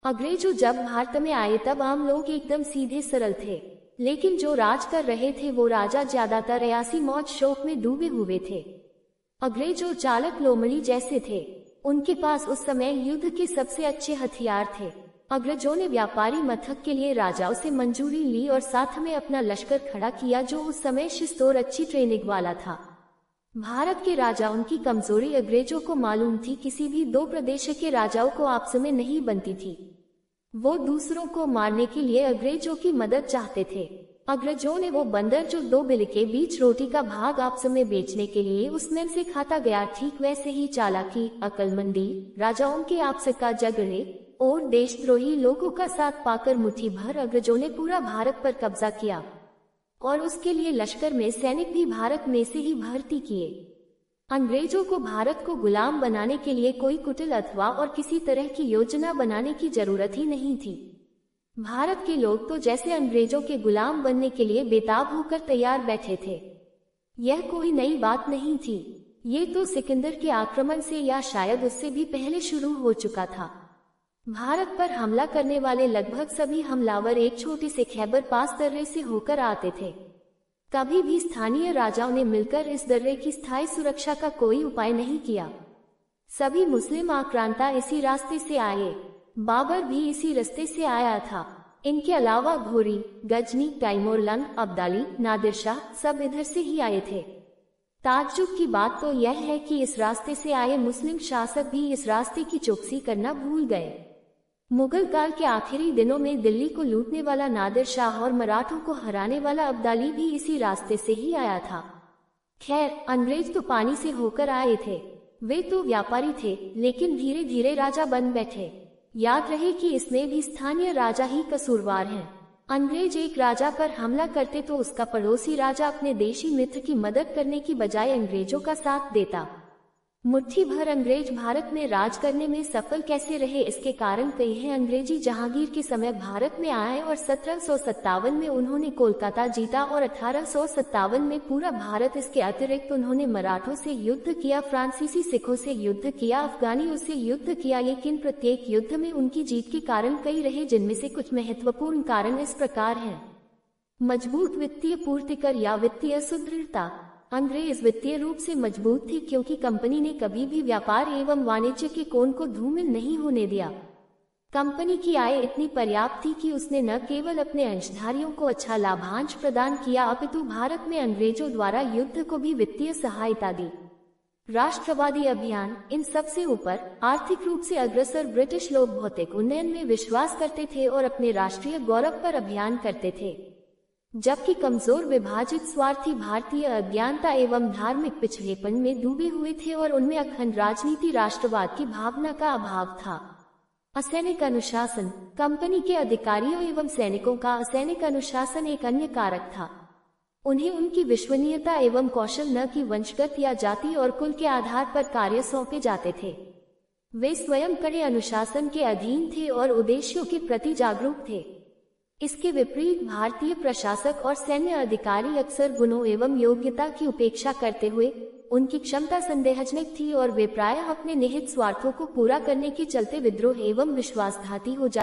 अंग्रेजों जब भारत में आए तब आम लोग एकदम सीधे सरल थे, लेकिन जो राज कर रहे थे वो राजा ज्यादातर अयासी मौज शौक में डूबे हुए थे। अंग्रेजों चालक लोमड़ी जैसे थे। उनके पास उस समय युद्ध के सबसे अच्छे हथियार थे। अंग्रेजों ने व्यापारी मथक के लिए राजाओं से मंजूरी ली और साथ में अपना लश्कर खड़ा किया जो उस समय शिस्त और अच्छी ट्रेनिंग वाला था। भारत के राजा उनकी कमजोरी अंग्रेजों को मालूम थी। किसी भी दो प्रदेश के राजाओं को आपस में नहीं बनती थी। वो दूसरों को मारने के लिए अंग्रेजों की मदद चाहते थे। अंग्रेजों ने वो बंदर जो दो बिल के बीच रोटी का भाग आपस में बेचने के लिए उसमें से खाता गया, ठीक वैसे ही चालाकी, अकलमंदी, राजाओं के आपस का झगड़े और देशद्रोही लोगों का साथ पाकर मुट्ठी भर अंग्रेजों ने पूरा भारत पर कब्जा किया और उसके लिए लश्कर में सैनिक भी भारत में से ही भर्ती किए। अंग्रेजों को भारत को गुलाम बनाने के लिए कोई कुटिल अथवा और किसी तरह की योजना बनाने की जरूरत ही नहीं थी। भारत के लोग तो जैसे अंग्रेजों के गुलाम बनने के लिए बेताब होकर तैयार बैठे थे। यह कोई नई बात नहीं थी। ये तो सिकंदर के आक्रमण से या शायद उससे भी पहले शुरू हो चुका था। भारत पर हमला करने वाले लगभग सभी हमलावर एक छोटे से खैबर पास दर्रे से होकर आते थे। कभी भी स्थानीय राजाओं ने मिलकर इस दर्रे की स्थायी सुरक्षा का कोई उपाय नहीं किया। सभी मुस्लिम आक्रांता इसी रास्ते से आए। बाबर भी इसी रास्ते से आया था। इनके अलावा घोरी, गजनी, तैमूरलंग, अब्दाली, नादिर शाह सब इधर से ही आए थे। ताज्जुब की बात तो यह है कि इस रास्ते से आए मुस्लिम शासक भी इस रास्ते की चौकसी करना भूल गए। मुगल काल के आखिरी दिनों में दिल्ली को लूटने वाला नादिर शाह और मराठों को हराने वाला अब्दाली भी इसी रास्ते से ही आया था। खैर, अंग्रेज तो पानी से होकर आए थे। वे तो व्यापारी थे, लेकिन धीरे धीरे राजा बन बैठे। याद रहे कि इसमें भी स्थानीय राजा ही कसूरवार हैं। अंग्रेज एक राजा पर हमला करते तो उसका पड़ोसी राजा अपने देशी मित्र की मदद करने की बजाय अंग्रेजों का साथ देता। मुट्ठी भर अंग्रेज भारत में राज करने में सफल कैसे रहे, इसके कारण कई हैं। अंग्रेजी जहांगीर के समय भारत में आए और 1757 में उन्होंने कोलकाता जीता और 1857 में पूरा भारत। इसके अतिरिक्त उन्होंने मराठों से युद्ध किया, फ्रांसीसी सिखों से युद्ध किया, अफगानियों से युद्ध किया। लेकिन प्रत्येक युद्ध में उनकी जीत के कारण कई रहे, जिनमें से कुछ महत्वपूर्ण कारण इस प्रकार हैं। मजबूत वित्तीय पूर्तिकर या वित्तीय सुदृढ़ता। अंग्रेज वित्तीय रूप से मजबूत थी क्योंकि कंपनी ने कभी भी व्यापार एवं वाणिज्य के कोण को धूमिल नहीं होने दिया। कंपनी की आय इतनी पर्याप्त थी कि उसने न केवल अपने अंशधारियों को अच्छा लाभांश प्रदान किया, अपितु भारत में अंग्रेजों द्वारा युद्ध को भी वित्तीय सहायता दी। राष्ट्रवादी अभियान। इन सबसे ऊपर आर्थिक रूप से अग्रसर ब्रिटिश लोग भौतिक उन्नयन में विश्वास करते थे और अपने राष्ट्रीय गौरव पर अभियान करते थे, जबकि कमजोर विभाजित स्वार्थी भारतीय अज्ञानता एवं धार्मिक पिछड़ेपन में डूबे हुए थे और उनमें अखंड राजनीति राष्ट्रवाद की भावना का अभाव था। असैनिक अनुशासन। कंपनी के अधिकारियों एवं सैनिकों का असैनिक अनुशासन एक अन्य कारक था। उन्हें उनकी विश्वसनीयता एवं कौशल न कि वंशगत या जाति और कुल के आधार पर कार्य सौंपे जाते थे। वे स्वयं कड़े अनुशासन के अधीन थे और उद्देश्यों के प्रति जागरूक थे। इसके विपरीत भारतीय प्रशासक और सैन्य अधिकारी अक्सर गुणों एवं योग्यता की उपेक्षा करते हुए उनकी क्षमता संदेहजनक थी और वे प्रायः अपने निहित स्वार्थों को पूरा करने के चलते विद्रोह एवं विश्वासघाती हो जाते